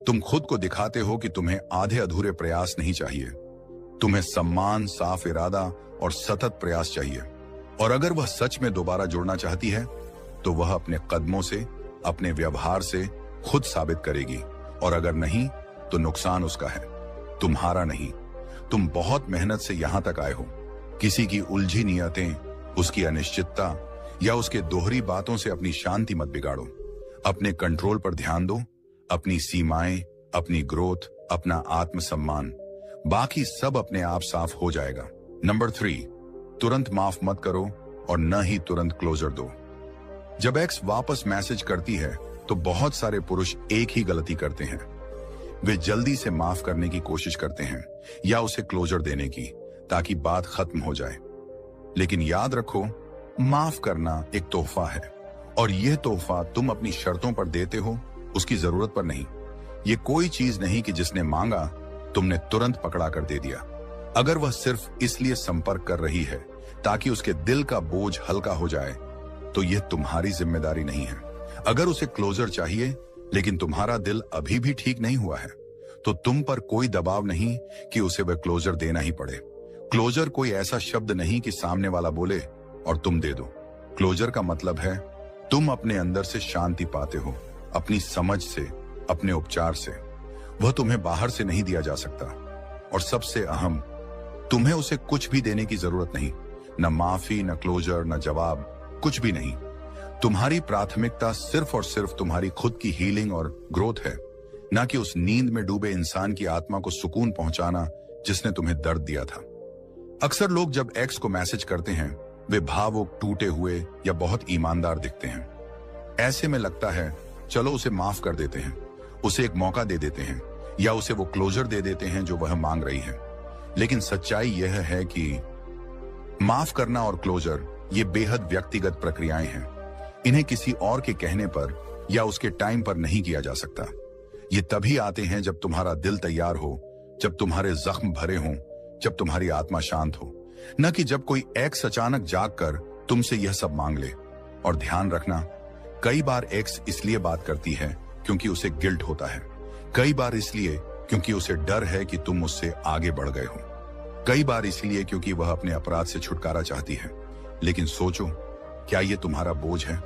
तुम खुद को दिखाते हो कि तुम्हें आधे अधूरे प्रयास नहीं चाहिए। तुम्हें सम्मान, साफ इरादा और सतत प्रयास चाहिए। और अगर वह सच में दोबारा जुड़ना चाहती है तो वह अपने कदमों से, अपने व्यवहार से खुद साबित करेगी। और अगर नहीं तो नुकसान उसका है, तुम्हारा नहीं। तुम बहुत मेहनत से यहां तक आए हो। किसी की उलझी नियतें, उसकी अनिश्चितता या उसके दोहरी बातों से अपनी शांति मत बिगाड़ो। अपने कंट्रोल पर ध्यान दो, अपनी सीमाएं, अपनी ग्रोथ, अपना आत्मसम्मान। बाकी सब अपने आप साफ हो जाएगा। नंबर 3, तुरंत माफ मत करो और न ही तुरंत क्लोजर दो। जब एक्स वापस मैसेज करती है तो बहुत सारे पुरुष एक ही गलती करते हैं। वे जल्दी से माफ करने की कोशिश करते हैं या उसे क्लोजर देने की, ताकि बात खत्म हो जाए। लेकिन याद रखो, माफ करना एक तोहफा है और यह तोहफा तुम अपनी शर्तों पर देते हो, उसकी जरूरत पर नहीं। ये कोई चीज नहीं कि जिसने मांगा तुमने तुरंत पकड़ा कर दे दिया। अगर वह सिर्फ इसलिए संपर्क कर रही है ताकि उसके दिल का बोझ हल्का हो जाए तो यह तुम्हारी जिम्मेदारी नहीं है। अगर उसे क्लोजर चाहिए लेकिन तुम्हारा दिल अभी भी ठीक नहीं हुआ है तो तुम पर कोई दबाव नहीं कि उसे वह क्लोजर देना ही पड़े। क्लोजर कोई ऐसा शब्द नहीं कि सामने वाला बोले और तुम दे दो। क्लोजर का मतलब है तुम अपने अंदर से शांति पाते हो, अपनी समझ से, अपने उपचार से। वह तुम्हें बाहर से नहीं दिया जा सकता। और सबसे अहम, तुम्हें उसे कुछ भी देने की जरूरत नहीं। न माफी, न क्लोजर, न जवाब, कुछ भी नहीं। तुम्हारी प्राथमिकता सिर्फ और सिर्फ तुम्हारी खुद की हीलिंग और ग्रोथ है, न कि उस नींद में डूबे इंसान की आत्मा को सुकून पहुंचाना जिसने तुम्हें दर्द दिया था। अक्सर लोग जब एक्स को मैसेज करते हैं वे भावुक, टूटे हुए या बहुत ईमानदार दिखते हैं। ऐसे में लगता है चलो उसे माफ कर देते हैं, उसे एक मौका दे देते हैं या उसे वो क्लोजर दे देते हैं जो वह मांग रही है। लेकिन सच्चाई यह है कि माफ करना और क्लोजर ये बेहद व्यक्तिगत प्रक्रियाएं हैं। इन्हें किसी और के कहने पर या उसके टाइम पर नहीं किया जा सकता। ये तभी आते हैं जब तुम्हारा दिल तैयार हो, जब तुम्हारे जख्म भरे हों, जब तुम्हारी आत्मा शांत हो, न कि जब कोई एक्स अचानक जागकर तुमसे यह सब मांग ले। और ध्यान रखना, कई बार एक्स इसलिए बात करती है क्योंकि उसे गिल्ट होता है। कई बार इसलिए क्योंकि उसे डर है कि तुम उससे आगे बढ़ गए हो। कई बार इसलिए क्योंकि वह अपने अपराध से छुटकारा चाहती है। लेकिन सोचो, क्या यह तुम्हारा बोझ है?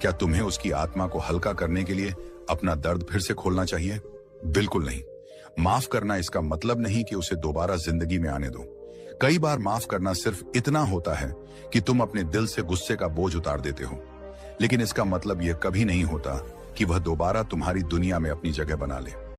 क्या तुम्हें उसकी आत्मा को हल्का करने के लिए अपना दर्द फिर से खोलना चाहिए? बिल्कुल नहीं। माफ करना इसका मतलब नहीं कि उसे दोबारा जिंदगी में आने दो। कई बार माफ करना सिर्फ इतना होता है कि तुम अपने दिल से गुस्से का बोझ उतार देते हो। लेकिन इसका मतलब यह कभी नहीं होता कि वह दोबारा तुम्हारी दुनिया में अपनी जगह बना ले।